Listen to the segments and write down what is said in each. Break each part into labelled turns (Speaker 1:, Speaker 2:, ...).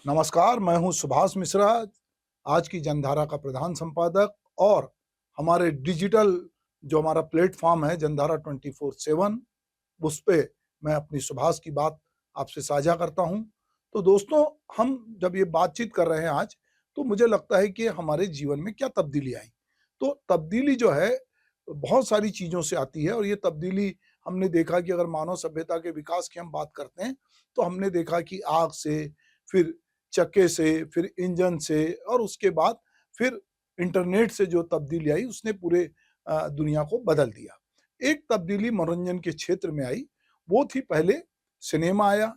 Speaker 1: नमस्कार, मैं हूं सुभाष मिश्रा, आज की जनधारा का प्रधान संपादक और हमारे डिजिटल जो हमारा प्लेटफ़ॉर्म है जनधारा 24/7 उस पे मैं अपनी सुभाष की बात आपसे साझा करता हूं। तो दोस्तों, हम जब ये बातचीत कर रहे हैं आज, तो मुझे लगता है कि हमारे जीवन में क्या तब्दीली आई। तो तब्दीली जो है बहुत सारी चीज़ों से आती है और ये तब्दीली हमने देखा कि अगर मानव सभ्यता के विकास की हम बात करते हैं, तो हमने देखा कि आग से, फिर चक्के से, फिर इंजन से और उसके बाद फिर इंटरनेट से जो तब्दीली आई उसने पूरे दुनिया को बदल दिया। एक तब्दीली मनोरंजन के क्षेत्र में आई, वो थी पहले सिनेमा आया,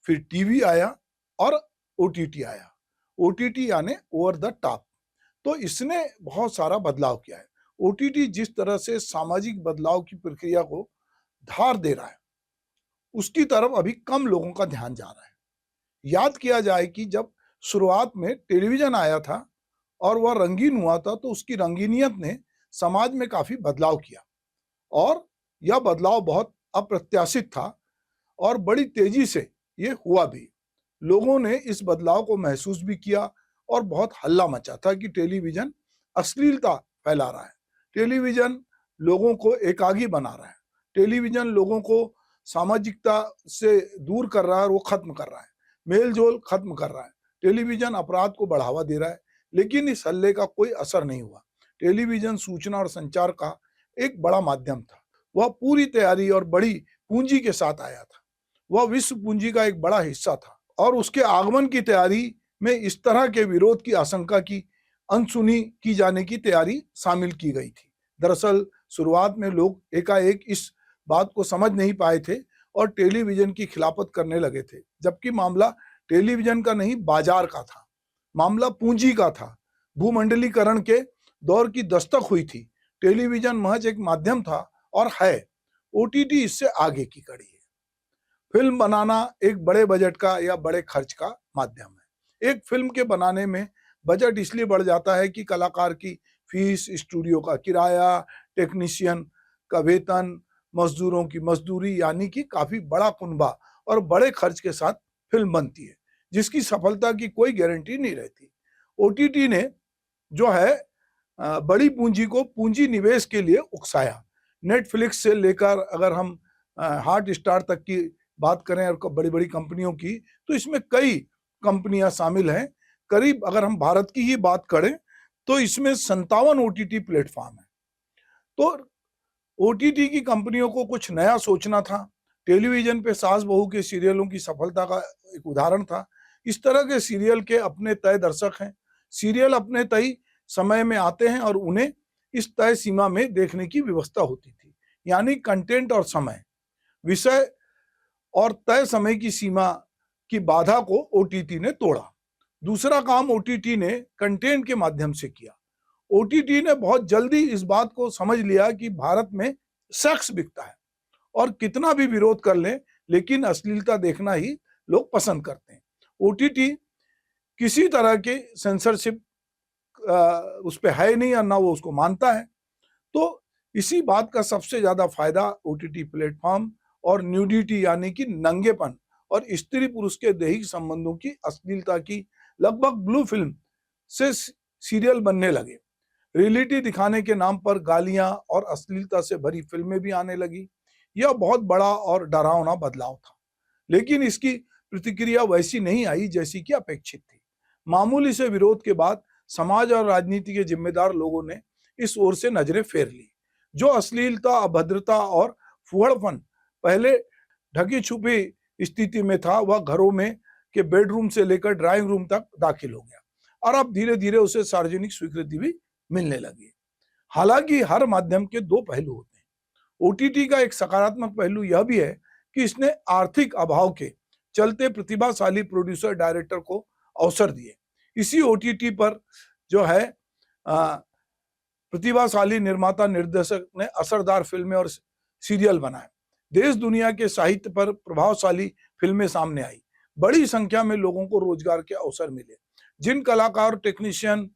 Speaker 1: फिर टीवी आया और ओटीटी आया। ओटीटी यानी ओवर द टॉप। तो इसने बहुत सारा बदलाव किया है। ओटीटी जिस तरह से सामाजिक बदलाव की प्रक्रिया को धार दे रहा है, उसकी तरफ अभी कम लोगों का ध्यान जा रहा है। याद किया जाए कि जब शुरुआत में टेलीविज़न आया था और वह रंगीन हुआ था, तो उसकी रंगीनियत ने समाज में काफ़ी बदलाव किया और यह बदलाव बहुत अप्रत्याशित था और बड़ी तेज़ी से ये हुआ भी। लोगों ने इस बदलाव को महसूस भी किया और बहुत हल्ला मचा था कि टेलीविज़न अश्लीलता फैला रहा है। टेलीविज़न लोगों को एकाकी बना रहा है। टेलीविज़न लोगों को सामाजिकता से दूर कर रहा है और वो खत्म कर रहा है। मेल-जोल खत्म कर रहा है। टेलीविज़न अपराध को बढ़ावा दे रहा है, लेकिन इस हल्ले का कोई असर नहीं हुआ। टेलीविज़न सूचना और संचार का एक बड़ा माध्यम था। वह पूरी तैयारी और बड़ी पूँजी के साथ आया था। वह विश्व पूँजी का एक बड़ा हिस्सा था और उसके आगमन की तैयारी में इस तरह के विरोध की आशंका की अनसुनी की जाने की तैयारी शामिल की गई थी। दरअसल शुरुआत में लोग एकाएक इस बात को समझ नहीं पाए थे और टेलीविज़न की खिलाफत करने लगे थे, जबकि मामला टेलीविज़न का नहीं बाजार का था। मामला पूँजी का था। भूमंडलीकरण के दौर की दस्तक हुई थी। टेलीविज़न महज एक माध्यम था और है। ओटीटी इससे आगे की कड़ी है। फ़िल्म बनाना एक बड़े बजट का या बड़े खर्च का माध्यम है। एक फ़िल्म के बनाने में बजट इसलिए बढ़ जाता है कि कलाकार की फ़ीस, स्टूडियो का किराया, टेक्नीशियन का वेतन, मज़दूरों की मज़दूरी यानी कि काफ़ी बड़ा कुनबा और बड़े खर्च के साथ फ़िल्म बनती है, जिसकी सफलता की कोई गारंटी नहीं रहती। ओटीटी ने जो है बड़ी पूँजी को पूँजी निवेश के लिए उकसाया। नेटफ्लिक्स से लेकर अगर हम हॉटस्टार तक की बात करें और बड़ी-बड़ी कंपनियों की, तो इसमें कई कंपनियाँ शामिल हैं। करीब अगर हम भारत की ही बात करें, तो इसमें 57 ओटीटी प्लेटफ़ॉर्म हैं। तो ओटीटी की कंपनियों को कुछ नया सोचना था। टेलीविज़न पे सास-बहू के सीरियलों की सफलता का एक उदाहरण था। इस तरह के सीरियल के अपने तय दर्शक हैं। सीरियल अपने तय समय में आते हैं और उन्हें इस तय सीमा में देखने की व्यवस्था होती थी। यानी कंटेंट और समय, विषय और तय समय की सीमा की बाधा को ओटीटी ने तोड़ा। दूसरा काम ओटीटी ने कंटेंट के माध्यम से किया। ओटीटी ने बहुत जल्दी इस बात को समझ लिया कि भारत में सेक्स बिकता है और कितना भी विरोध कर लें, लेकिन अश्लीलता देखना ही लोग पसंद करते हैं। ओटीटी किसी तरह के सेंसरशिप उस पे है नहीं और ना वो उसको मानता है। तो इसी बात का सबसे ज़्यादा फ़ायदा ओटीटी प्लेटफ़ॉर्म और न्यूडिटी यानी कि नंगेपन और स्त्री-पुरुष के दैहिक संबंधों की अश्लीलता की लगभग ब्लू फ़िल्म से सीरियल बनने लगे। रियलिटी दिखाने के नाम पर गालियाँ और अश्लीलता से भरी फ़िल्में भी आने लगी। यह बहुत बड़ा और डरावना बदलाव था। लेकिन इसकी प्रतिक्रिया वैसी नहीं आई जैसी कि अपेक्षित थी। मामूली से विरोध के बाद समाज और राजनीति के जिम्मेदार लोगों ने इस ओर से नजरें फेर ली। जो अश्लीलता, अभद्रता और फूहड़पन पहले ढकी छुपी स्थिति में था, वह घरों में के बेडरूम से लेकर ड्राइंग रूम तक दाखिल हो गया और अब धीरे-धीरे उसे सार्वजनिक स्वीकृति भी मिलने लगी। हालांकि हर माध्यम के दो पहलू होते हैं। ओटीटी का एक सकारात्मक पहलू यह भी है कि इसने आर्थिक अभाव के चलते प्रतिभाशाली प्रोड्यूसर डायरेक्टर को अवसर दिए। इसी ओटीटी पर जो है प्रतिभाशाली निर्माता निर्देशक ने असरदार फिल्में और सीरियल बनाए। देश दुनिया के साहित्य पर प्रभावशाली फिल्में सामने आई। बड़ी संख्या में लोगों को रोजगार के अवसर मिले। जिन कलाकार, टेक्नीशियन,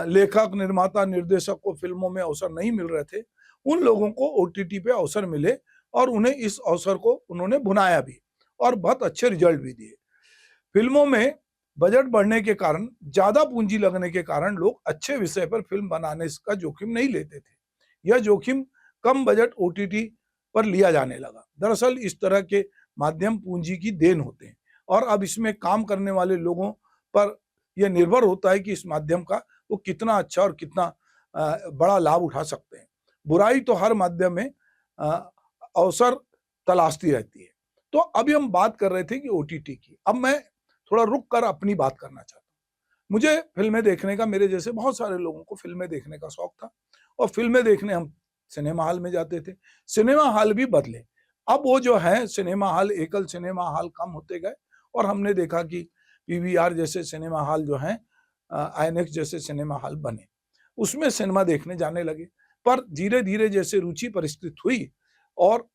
Speaker 1: लेखक, निर्माता, निर्देशक को फिल्मों में अवसर नहीं मिल रहे थे, उन लोगों को ओटीटी पे अवसर मिले और उन्हें इस अवसर को उन्होंने भुनाया भी और बहुत अच्छे रिजल्ट भी दिए। फिल्मों में बजट बढ़ने के कारण, ज्यादा पूंजी लगने के कारण लोग अच्छे विषय पर फिल्म बनाने का जोखिम नहीं लेते थे। यह जोखिम कम बजट ओटीटी पर लिया जाने लगा। दरअसल इस तरह के माध्यम पूंजी की देन होते हैं और अब इसमें काम करने वाले लोगों पर यह निर्भर होता है कि इस माध्यम का वो कितना अच्छा और कितना बड़ा लाभ उठा सकते हैं। बुराई तो हर माध्यम में अवसर तलाशती रहती है। तो अभी हम बात कर रहे थे कि ओटीटी की। अब मैं थोड़ा रुक कर अपनी बात करना चाहता हूँ। मुझे फिल्में देखने का, मेरे जैसे बहुत सारे लोगों को फिल्में देखने का शौक था और फिल्में देखने हम सिनेमा हॉल में जाते थे। सिनेमा हॉल भी बदले। अब वो जो है सिनेमा हॉल, एकल सिनेमा हॉल कम होते गए और हमने देखा कि पीवीआर जैसे सिनेमा हॉल जो हैं, आईनॉक्स जैसे सिनेमा हॉल बने, उसमें सिनेमा देखने जाने लगे। पर धीरे धीरे जैसे रुचि परिष्कृत हुई और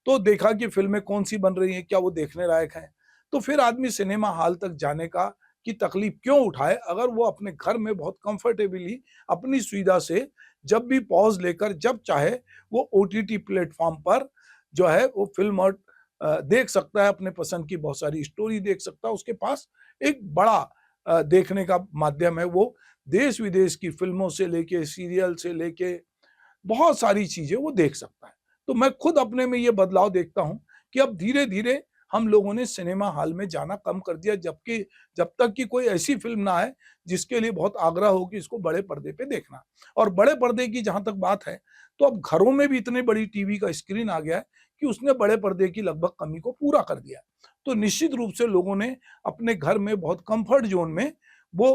Speaker 1: तो देखा कि फिल्में कौन सी बन रही हैं, क्या वो देखने लायक हैं, तो फिर आदमी सिनेमा हॉल तक जाने का की तकलीफ क्यों उठाए, अगर वो अपने घर में बहुत कंफर्टेबली अपनी सुविधा से जब भी पॉज लेकर जब चाहे वो ओटीटी प्लेटफॉर्म पर जो है वो फिल्म और देख सकता है, अपने पसंद की बहुत सारी स्टोरी देख सकता है। उसके पास एक बड़ा देखने का माध्यम है। वो देश विदेश की फिल्मों से लेके, सीरियल से लेके बहुत सारी चीजें वो देख सकता है। तो मैं खुद अपने में ये बदलाव देखता हूं कि अब धीरे धीरे हम लोगों ने सिनेमा हॉल में जाना कम कर दिया, जबकि जब तक कि कोई ऐसी फिल्म ना आए जिसके लिए बहुत आग्रह हो कि इसको बड़े पर्दे पे देखना। और बड़े पर्दे की जहां तक बात है, तो अब घरों में भी इतनी बड़ी टीवी का स्क्रीन आ गया है कि उसने बड़े पर्दे की लगभग कमी को पूरा कर दिया। तो निश्चित रूप से लोगों ने अपने घर में बहुत कंफर्ट जोन में वो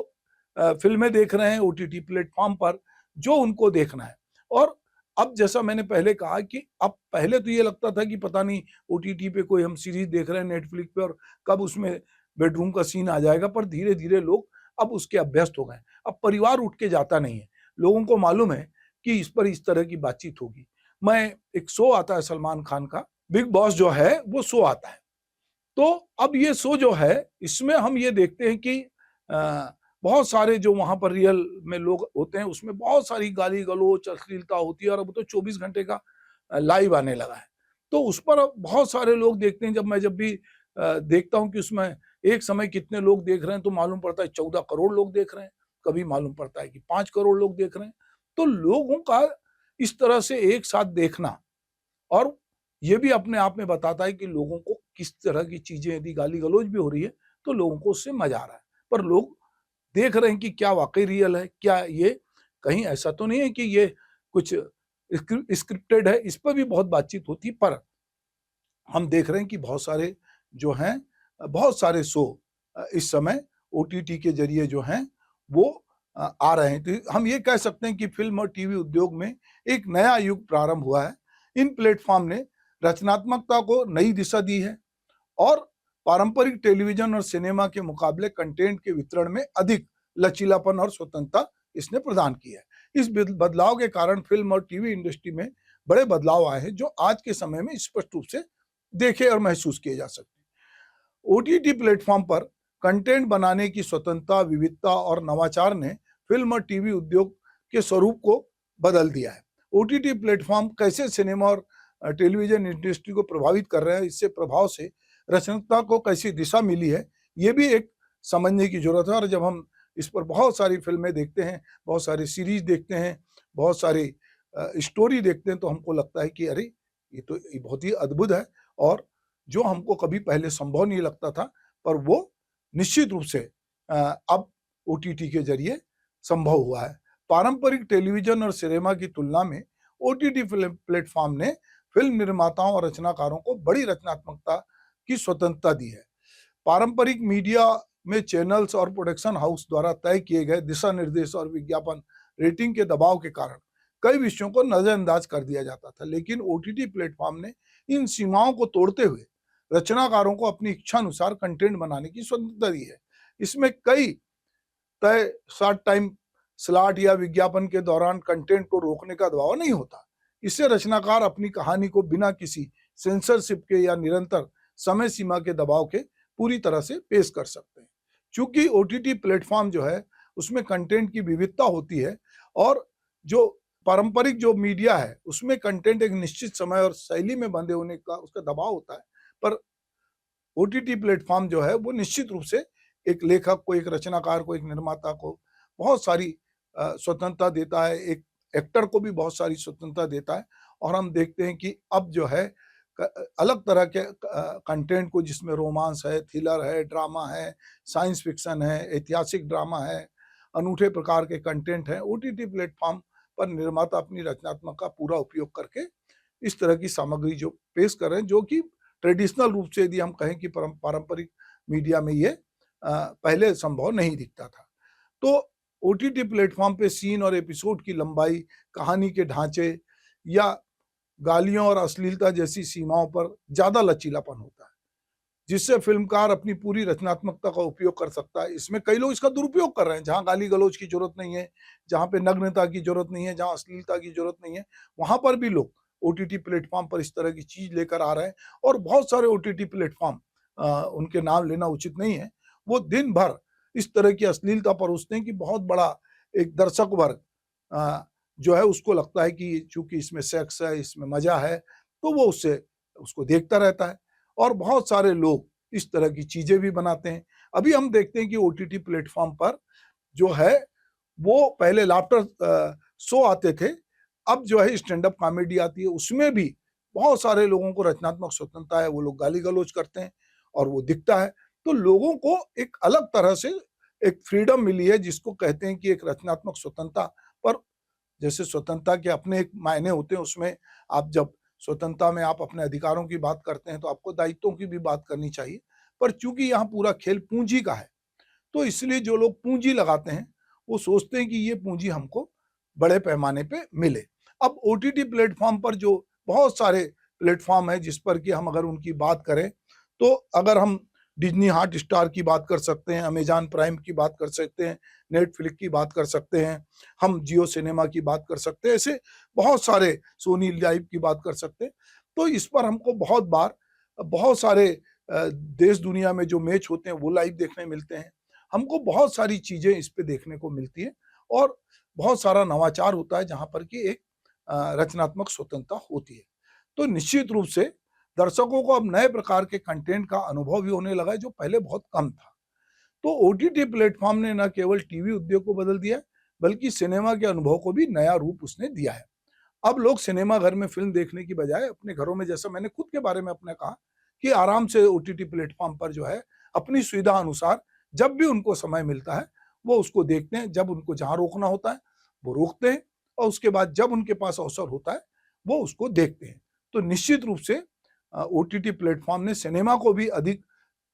Speaker 1: फिल्में देख रहे हैं ओटीटी प्लेटफॉर्म पर, जो उनको देखना है। और अब जैसा मैंने पहले कहा कि अब पहले तो ये लगता था कि पता नहीं ओटीटी पे कोई हम सीरीज देख रहे हैं नेटफ्लिक्स पे और कब उसमें बेडरूम का सीन आ जाएगा, पर धीरे धीरे लोग अब उसके अभ्यस्त हो गए। अब परिवार उठ के जाता नहीं है, लोगों को मालूम है कि इस पर इस तरह की बातचीत होगी। मैं एक शो आता है सलमान खान का, बिग बॉस जो है वो शो आता है। तो अब ये शो जो है, इसमें हम ये देखते हैं कि बहुत सारे जो वहां पर रियल में लोग होते हैं, उसमें बहुत सारी गाली गलौज अश्लीलता होती है और अब तो 24 घंटे का लाइव आने लगा है। तो उस पर अब बहुत सारे लोग देखते हैं। जब भी देखता हूं कि उसमें एक समय कितने लोग देख रहे हैं, तो मालूम पड़ता है 14 करोड़ लोग देख रहे हैं, कभी मालूम पड़ता है कि 5 करोड़ लोग देख रहे हैं। तो लोगों का इस तरह से एक साथ देखना, और ये भी अपने आप में बताता है कि लोगों को किस तरह की चीजें, यदि गाली गलौज भी हो रही है तो लोगों को उससे मजा आ रहा है। पर लोग देख रहे हैं कि क्या वाकई रियल है, क्या ये कहीं ऐसा तो नहीं है कि ये कुछ स्क्रिप्टेड है। इस पर भी बहुत बातचीत होती है। पर हम देख रहे हैं कि बहुत सारे जो हैं, बहुत सारे शो इस समय ओटीटी के जरिए जो हैं वो आ रहे हैं। तो हम ये कह सकते हैं कि फिल्म और टीवी उद्योग में एक नया युग प्रारंभ हुआ है। इन प्लेटफॉर्म ने रचनात्मकता को नई दिशा दी है और पारंपरिक टेलीविजन और सिनेमा के मुकाबले कंटेंट के वितरण में अधिक लचीलापन और स्वतंत्रता इसने प्रदान की है। इस बदलाव के कारण फिल्म और टीवी इंडस्ट्री में बड़े बदलाव आए हैं, जो आज के समय में स्पष्ट रूप से देखे और महसूस किए जा सकते हैं। ओटीटी प्लेटफॉर्म पर कंटेंट बनाने की स्वतंत्रता, विविधता और नवाचार ने फिल्म और टीवी उद्योग के स्वरूप को बदल दिया है। ओटीटी प्लेटफॉर्म कैसे सिनेमा और टेलीविजन इंडस्ट्री को प्रभावित कर रहे हैं, इससे प्रभाव से रचनात्मकता को कैसी दिशा मिली है, ये भी एक समझने की जरूरत है। और जब हम इस पर बहुत सारी फिल्में देखते हैं, बहुत सारी सीरीज देखते हैं, बहुत सारी स्टोरी देखते हैं, तो हमको लगता है कि अरे ये बहुत ही अद्भुत है और जो हमको कभी पहले संभव नहीं लगता था, पर वो निश्चित रूप से अब ओटीटी के जरिए संभव हुआ है। पारंपरिक टेलीविजन और सिनेमा की तुलना में ओटीटी प्लेटफॉर्म ने फिल्म निर्माताओं और रचनाकारों को बड़ी रचनात्मकता की स्वतंत्रता दी है। पारंपरिक मीडिया में चैनल्स और प्रोडक्शन हाउस द्वारा तय किए गए दिशा निर्देश और विज्ञापन रेटिंग के दबाव के कारण कई विषयों को नजरअंदाज कर दिया जाता था, लेकिन ओटीटी प्लेटफॉर्म ने इन सीमाओं को तोड़ते हुए रचनाकारों को अपनी इच्छा अनुसार कंटेंट बनाने की स्वतंत्रता दी है। इसमें कई तय शॉर्ट टाइम स्लॉट या विज्ञापन के दौरान कंटेंट को रोकने का दबाव नहीं होता। इससे रचनाकार अपनी कहानी को बिना किसी सेंसरशिप के या निरंतर समय सीमा के दबाव के पूरी तरह से पेश कर सकते हैं। चूंकि ओटीटी प्लेटफॉर्म जो है उसमें कंटेंट की विविधता होती है और जो पारंपरिक जो मीडिया है उसमें कंटेंट एक निश्चित समय और शैली में बंधे होने का उसका दबाव होता है, पर ओटीटी प्लेटफॉर्म जो है वो निश्चित रूप से एक लेखक को, एक रचनाकार को, एक निर्माता को बहुत सारी स्वतंत्रता देता है, एक एक्टर को भी बहुत सारी स्वतंत्रता देता है। और हम देखते हैं कि अब जो है अलग तरह के कंटेंट को, जिसमें रोमांस है, थ्रिलर है, ड्रामा है, साइंस फिक्शन है, ऐतिहासिक ड्रामा है, अनूठे प्रकार के कंटेंट हैं, ओटीटी प्लेटफॉर्म पर निर्माता अपनी रचनात्मक का पूरा उपयोग करके इस तरह की सामग्री जो पेश कर रहे हैं, जो कि ट्रेडिशनल रूप से यदि हम कहें कि पारंपरिक मीडिया में ये पहले संभव नहीं दिखता था। तो ओटीटी प्लेटफॉर्म पे सीन और एपिसोड की लंबाई, कहानी के ढांचे या गालियों और अश्लीलता जैसी सीमाओं पर ज्यादा लचीलापन होता है, जिससे फिल्मकार अपनी पूरी रचनात्मकता का उपयोग कर सकता है। इसमें कई लोग इसका दुरुपयोग कर रहे हैं, जहां गाली गलौज की जरूरत नहीं है, जहां पे नग्नता की जरूरत नहीं है, जहां अश्लीलता की जरूरत नहीं है, वहां पर भी लोग ओटीटी प्लेटफॉर्म पर इस तरह की चीज लेकर आ रहे हैं। और बहुत सारे ओटीटी प्लेटफॉर्म, उनके नाम लेना उचित नहीं है, वो दिन भर इस तरह की अश्लीलता परोसते हैं कि बहुत बड़ा एक दर्शक वर्ग जो है उसको लगता है कि चूंकि इसमें सेक्स है, इसमें मजा है, तो वो उसको देखता रहता है। और बहुत सारे लोग इस तरह की चीजें भी बनाते हैं। अभी हम देखते हैं कि ओटीटी प्लेटफॉर्म पर जो है वो पहले लाफ्टर शो आते थे, अब जो है स्टैंड अप कॉमेडी आती है, उसमें भी बहुत सारे लोगों को रचनात्मक स्वतंत्रता है, वो लोग गाली गलौज करते हैं और वो दिखता है। तो लोगों को एक अलग तरह से एक फ्रीडम मिली है, जिसको कहते हैं कि एक रचनात्मक स्वतंत्रता। पर जैसे स्वतंत्रता के अपने एक मायने होते हैं, उसमें आप जब स्वतंत्रता में आप अपने अधिकारों की बात करते हैं तो आपको दायित्वों की भी बात करनी चाहिए। पर चूंकि यहाँ पूरा खेल पूंजी का है, तो इसलिए जो लोग पूंजी लगाते हैं वो सोचते हैं कि ये पूंजी हमको बड़े पैमाने पे मिले। अब ओटीटी प्लेटफॉर्म पर जो बहुत सारे प्लेटफॉर्म है, जिस पर कि हम अगर उनकी बात करें, तो अगर हम डिज्नी हॉट स्टार की बात कर सकते हैं, अमेजॉन प्राइम की बात कर सकते हैं, नेटफ्लिक्स की बात कर सकते हैं, हम जियो सिनेमा की बात कर सकते हैं, ऐसे बहुत सारे, सोनी लाइव की बात कर सकते हैं। तो इस पर हमको बहुत बार बहुत सारे देश दुनिया में जो मैच होते हैं वो लाइव देखने मिलते हैं, हमको बहुत सारी चीजें इस पे देखने को मिलती है। और बहुत सारा नवाचार होता है जहां पर कि एक रचनात्मक स्वतंत्रता होती है। तो निश्चित रूप से दर्शकों को अब नए प्रकार के कंटेंट का अनुभव भी होने लगा है, जो पहले बहुत कम था। तो ओटीटी प्लेटफॉर्म ने न केवल टीवी उद्योग को बदल दिया है, बल्कि सिनेमा के अनुभव को भी नया रूप उसने दिया है। अब लोग सिनेमा घर में फिल्म देखने की बजाय अपने घरों में, जैसा मैंने खुद के बारे में अपने कहा, कि आराम से ओटीटी प्लेटफॉर्म पर जो है अपनी सुविधा अनुसार जब भी उनको समय मिलता है वो उसको देखते हैं। जब उनको जहां रोकना होता है वो रोकते हैं, और उसके बाद जब उनके पास अवसर होता है वो उसको देखते हैं। तो निश्चित रूप से ओटीटी प्लेटफॉर्म ने सिनेमा को भी अधिक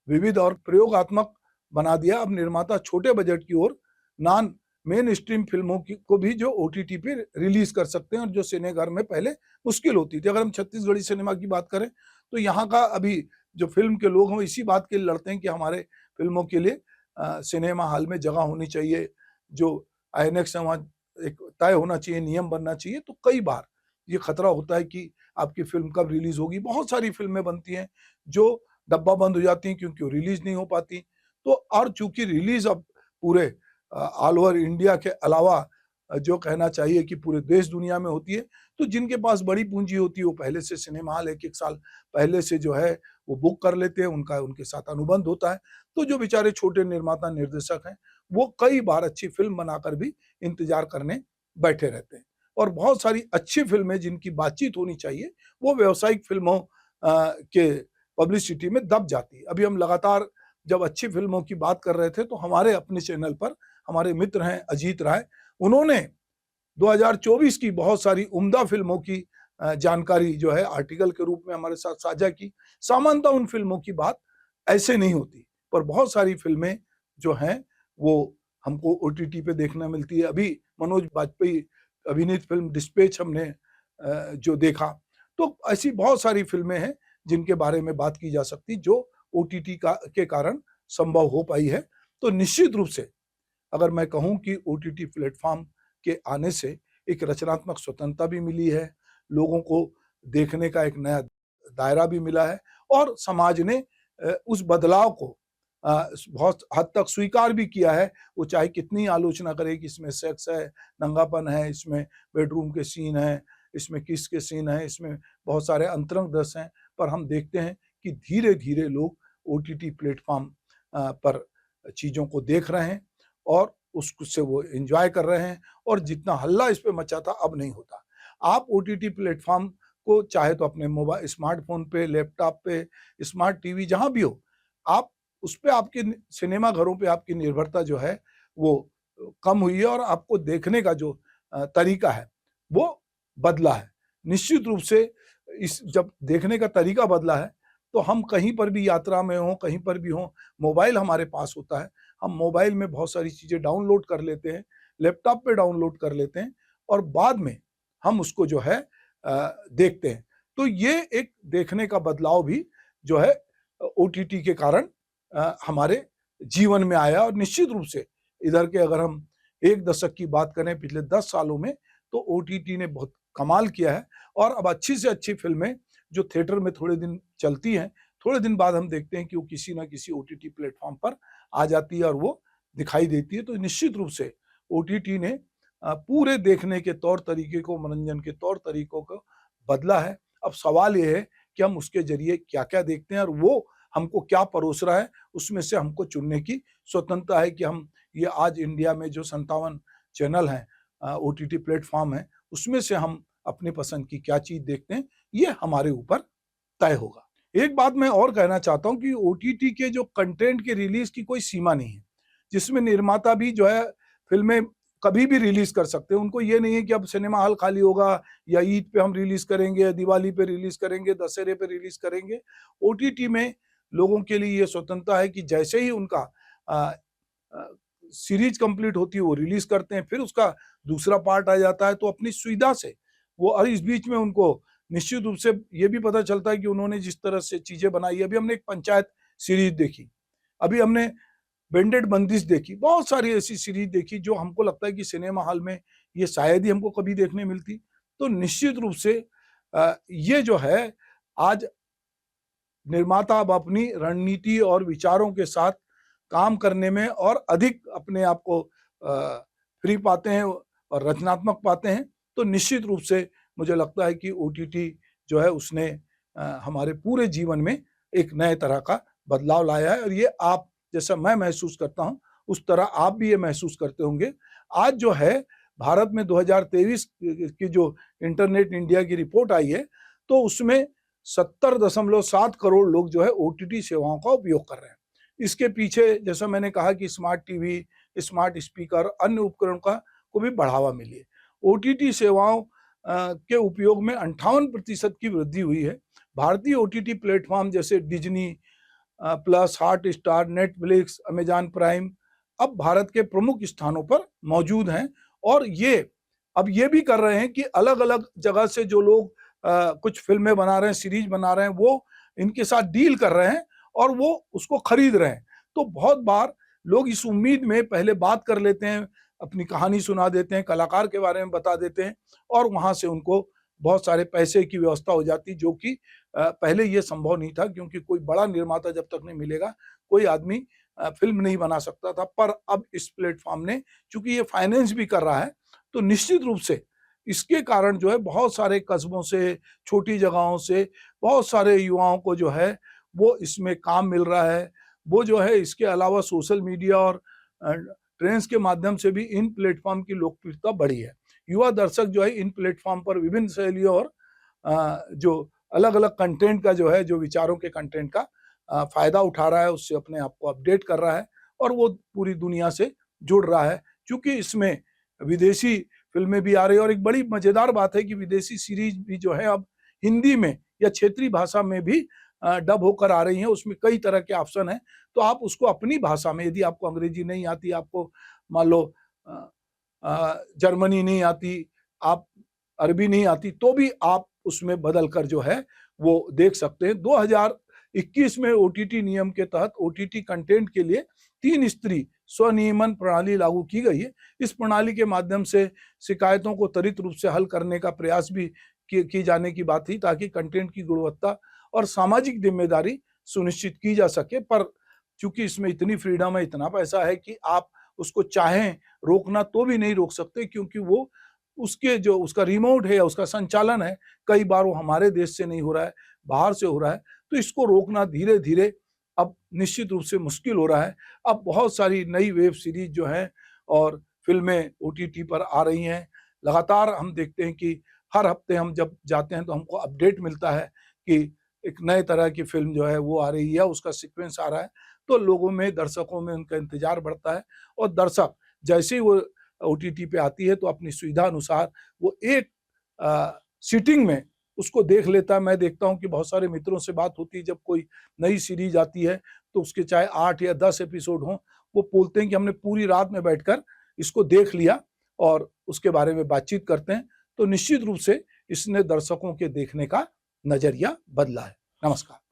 Speaker 1: विविध और प्रयोगात्मक बना दिया। अब निर्माता छोटे बजट की ओर नॉन मेन स्ट्रीम फिल्मों की को भी जो ओटीटी पे रिलीज कर सकते हैं, और जो सिनेघर में पहले मुश्किल होती थी। अगर हम छत्तीसगढ़ी सिनेमा की बात करें तो यहाँ का अभी जो फिल्म के लोग हैं इसी बात के लिए लड़ते हैं कि हमारे फिल्मों के लिए सिनेमा हॉल में जगह होनी चाहिए, जो आईनॉक्स है वहाँ एक तय होना चाहिए, नियम बनना चाहिए। तो कई बार ये खतरा होता है कि आपकी फिल्म कब रिलीज होगी। बहुत सारी फिल्में बनती हैं जो डब्बा बंद हो जाती हैं क्योंकि वो रिलीज नहीं हो पाती। तो और चूंकि रिलीज अब पूरे ऑल ओवर इंडिया के अलावा जो कहना चाहिए कि पूरे देश दुनिया में होती है, तो जिनके पास बड़ी पूंजी होती है वो पहले से सिनेमा हॉल एक एक साल पहले से जो है वो बुक कर लेते हैं, उनका उनके साथ अनुबंध होता है। तो जो बेचारे छोटे निर्माता निर्देशक हैं वो कई बार अच्छी फिल्म बनाकर भी इंतजार करने बैठे रहते हैं। और बहुत सारी अच्छी फिल्में जिनकी बातचीत होनी चाहिए वो व्यावसायिक फिल्मों के पब्लिसिटी में दब जाती है। अभी हम लगातार जब अच्छी फिल्मों की बात कर रहे थे तो हमारे अपने चैनल पर हमारे मित्र हैं अजीत राय, उन्होंने 2024 की बहुत सारी उम्दा फिल्मों की जानकारी जो है आर्टिकल के रूप में हमारे साथ साझा की। सामान्यतः उन फिल्मों की बात ऐसे नहीं होती, पर बहुत सारी फिल्में जो हैं वो हमको ओटीटी पे देखना मिलती है। अभी मनोज बाजपेयी अभिनीत फिल्म डिस्पैच हमने जो देखा, तो ऐसी बहुत सारी फिल्में हैं जिनके बारे में बात की जा सकती, जो ओटीटी के कारण संभव हो पाई है। तो निश्चित रूप से अगर मैं कहूं कि ओटीटी प्लेटफॉर्म के आने से एक रचनात्मक स्वतंत्रता भी मिली है, लोगों को देखने का एक नया दायरा भी मिला है, और समाज ने उस बदलाव को बहुत हद तक स्वीकार भी किया है। वो चाहे कितनी आलोचना करे कि इसमें सेक्स है, नंगापन है, इसमें बेडरूम के सीन है, इसमें किस के सीन है, इसमें बहुत सारे अंतरंग दृश्य हैं, पर हम देखते हैं कि धीरे धीरे लोग ओटीटी प्लेटफॉर्म पर चीज़ों को देख रहे हैं और उससे वो एंजॉय कर रहे हैं, और जितना हल्ला इस पे मचा था अब नहीं होता। आप ओटीटी प्लेटफॉर्म को चाहे तो अपने मोबाइल स्मार्टफोन पे, लैपटॉप पे, स्मार्ट टीवी जहां भी हो, आप उस पे आपके सिनेमा घरों पे आपकी निर्भरता जो है वो कम हुई है, और आपको देखने का जो तरीका है वो बदला है। निश्चित रूप से इस जब देखने का तरीका बदला है तो हम कहीं पर भी यात्रा में हों, कहीं पर भी हों, मोबाइल हमारे पास होता है। हम मोबाइल में बहुत सारी चीज़ें डाउनलोड कर लेते हैं, लैपटॉप पे डाउनलोड कर लेते हैं, और बाद में हम उसको जो है देखते हैं। तो ये एक देखने का बदलाव भी जो है ओटीटी के कारण हमारे जीवन में आया। और निश्चित रूप से इधर के अगर हम 1 दशक की बात करें पिछले 10 सालों में, तो ओटीटी ने बहुत कमाल किया है। और अब अच्छी से अच्छी फ़िल्में जो थिएटर में थोड़े दिन चलती हैं, थोड़े दिन बाद हम देखते हैं कि वो किसी न किसी ओटीटी प्लेटफ़ॉर्म पर आ जाती है और वो दिखाई देती है। तो निश्चित रूप से ओटीटी ने पूरे देखने के तौर तरीके को, मनोरंजन के तौर तरीकों को बदला है। अब सवाल ये है कि हम उसके ज़रिए क्या-क्या देखते हैं और वो हमको क्या परोस रहा है, उसमें से हमको चुनने की स्वतंत्रता है कि हम ये आज इंडिया में जो 57 चैनल हैं, ओटीटी प्लेटफ़ॉर्म हैं, उसमें से हम अपनी पसंद की क्या चीज़ देखते हैं, ये हमारे ऊपर तय होगा। एक बात मैं और कहना चाहता हूँ कि ओटीटी के जो कंटेंट के रिलीज़ की कोई सीमा नहीं है, जिसमें निर्माता भी जो है फ़िल्में कभी भी रिलीज़ कर सकते हैं। उनको ये नहीं है कि अब सिनेमा हॉल खाली होगा या ईद पे हम रिलीज़ करेंगे या दिवाली पे रिलीज़ करेंगे, दशहरे पे रिलीज़ करेंगे। ओटीटी में लोगों के लिए ये स्वतंत्रता है कि जैसे ही उनका अ अ, सीरीज़ कंप्लीट होती है वो रिलीज़ करते हैं, फिर उसका दूसरा पार्ट आ जाता है, तो अपनी सुविधा से वो, और इस बीच में उनको निश्चित रूप से ये भी पता चलता है कि उन्होंने जिस तरह से चीज़ें बनाई है। अभी हमने एक पंचायत सीरीज़ देखी, अभी हमने बैंडेड बंदिश देखी, बहुत सारी ऐसी सीरीज़ देखी जो हमको लगता है कि सिनेमा हॉल में ये शायद ही हमको कभी देखने मिलती। तो निश्चित रूप से ये जो है आज निर्माता अब अपनी रणनीति और विचारों के साथ काम करने में और अधिक अपने आप को फ्री पाते हैं और रचनात्मक पाते हैं। तो निश्चित रूप से मुझे लगता है कि ओटीटी जो है उसने हमारे पूरे जीवन में एक नए तरह का बदलाव लाया है, और ये आप जैसा मैं महसूस करता हूँ, उस तरह आप भी ये महसूस करते होंगे। आज जो है भारत में 2023 की जो इंटरनेट इंडिया की रिपोर्ट आई है, तो उसमें 70.7 करोड़ लोग जो है ओटीटी सेवाओं का उपयोग कर रहे हैं। इसके पीछे जैसा मैंने कहा कि स्मार्ट टीवी, स्मार्ट स्पीकर, अन्य उपकरण का को भी बढ़ावा मिली है। ओटीटी सेवाओं के उपयोग में 58% की वृद्धि हुई है। भारतीय ओटीटी प्लेटफ़ॉर्म जैसे Disney plus, Hotstar, Netflix, Amazon prime अब भारत के प्रमुख स्थानों पर मौजूद हैं, और ये अब ये भी कर रहे हैं कि अलग-अलग जगह से जो लोग कुछ फ़िल्में बना रहे हैं, सीरीज़ बना रहे हैं, वो इनके साथ डील कर रहे हैं और वो उसको खरीद रहे हैं। तो बहुत बार लोग इस उम्मीद में पहले बात कर लेते हैं, अपनी कहानी सुना देते हैं, कलाकार के बारे में बता देते हैं, और वहाँ से उनको बहुत सारे पैसे की व्यवस्था हो जाती, जो कि पहले ये संभव नहीं था, क्योंकि कोई बड़ा निर्माता जब तक नहीं मिलेगा, कोई आदमी फ़िल्म नहीं बना सकता था। पर अब इस प्लेटफ़ॉर्म ने, चूँकि ये फाइनेंस भी कर रहा है, तो निश्चित रूप से इसके कारण जो है बहुत सारे कस्बों से, छोटी जगहों से बहुत सारे युवाओं को जो है वो इसमें काम मिल रहा है। वो जो है इसके अलावा सोशल मीडिया और ट्रेंड्स के माध्यम से भी इन प्लेटफ़ॉर्म की लोकप्रियता बढ़ी है। युवा दर्शक जो है इन प्लेटफ़ॉर्म पर विभिन्न शैलियों और जो अलग-अलग कंटेंट का जो है, जो विचारों के कंटेंट का फ़ायदा उठा रहा है, उससे अपने आप को अपडेट कर रहा है और वो पूरी दुनिया से जुड़ रहा है। चूँकि इसमें विदेशी फ़िल्में भी आ रही है, और एक बड़ी मज़ेदार बात है कि विदेशी सीरीज़ भी जो है अब हिंदी में या क्षेत्रीय भाषा में भी डब होकर आ रही हैं। उसमें कई तरह के ऑप्शन हैं, तो आप उसको अपनी भाषा में, यदि आपको अंग्रेज़ी नहीं आती, आपको मान लो जर्मनी नहीं आती, आप अरबी नहीं आती, तो भी आप उसमें बदल कर जो है वो देख सकते हैं। 2021 में ओटीटी नियम के तहत ओटीटी कंटेंट के लिए 3 स्तरीय स्वनियमन प्रणाली लागू की गई है। इस प्रणाली के माध्यम से शिकायतों को त्वरित रूप से हल करने का प्रयास भी की जाने की बात थी, ताकि कंटेंट की गुणवत्ता और सामाजिक जिम्मेदारी सुनिश्चित की जा सके। पर चूंकि इसमें इतनी फ्रीडम है, इतना पैसा है कि आप उसको चाहें रोकना तो भी नहीं रोक सकते, क्योंकि वो उसके जो उसका रिमोट है या उसका संचालन है, कई बार वो हमारे देश से नहीं हो रहा है, बाहर से हो रहा है। तो इसको रोकना धीरे धीरे अब निश्चित रूप से मुश्किल हो रहा है। अब बहुत सारी नई वेब सीरीज जो हैं और फिल्में ओटीटी पर आ रही हैं। लगातार हम देखते हैं कि हर हफ्ते हम जब जाते हैं तो हमको अपडेट मिलता है कि एक नए तरह की फिल्म जो है वो आ रही है, उसका सीक्वेंस आ रहा है। तो लोगों में, दर्शकों में उनका इंतजार बढ़ता है और दर्शक जैसे ही वो ओटीटी पे आती है तो अपनी सुविधा अनुसार वो एक सीटिंग में उसको देख लेता है। मैं देखता हूँ कि बहुत सारे मित्रों से बात होती है, जब कोई नई सीरीज आती है तो उसके चाहे 8 या 10 एपिसोड हों, वो बोलते हैं कि हमने पूरी रात में बैठकर इसको देख लिया और उसके बारे में बातचीत करते हैं। तो निश्चित रूप से इसने दर्शकों के देखने का नजरिया बदला है। नमस्कार।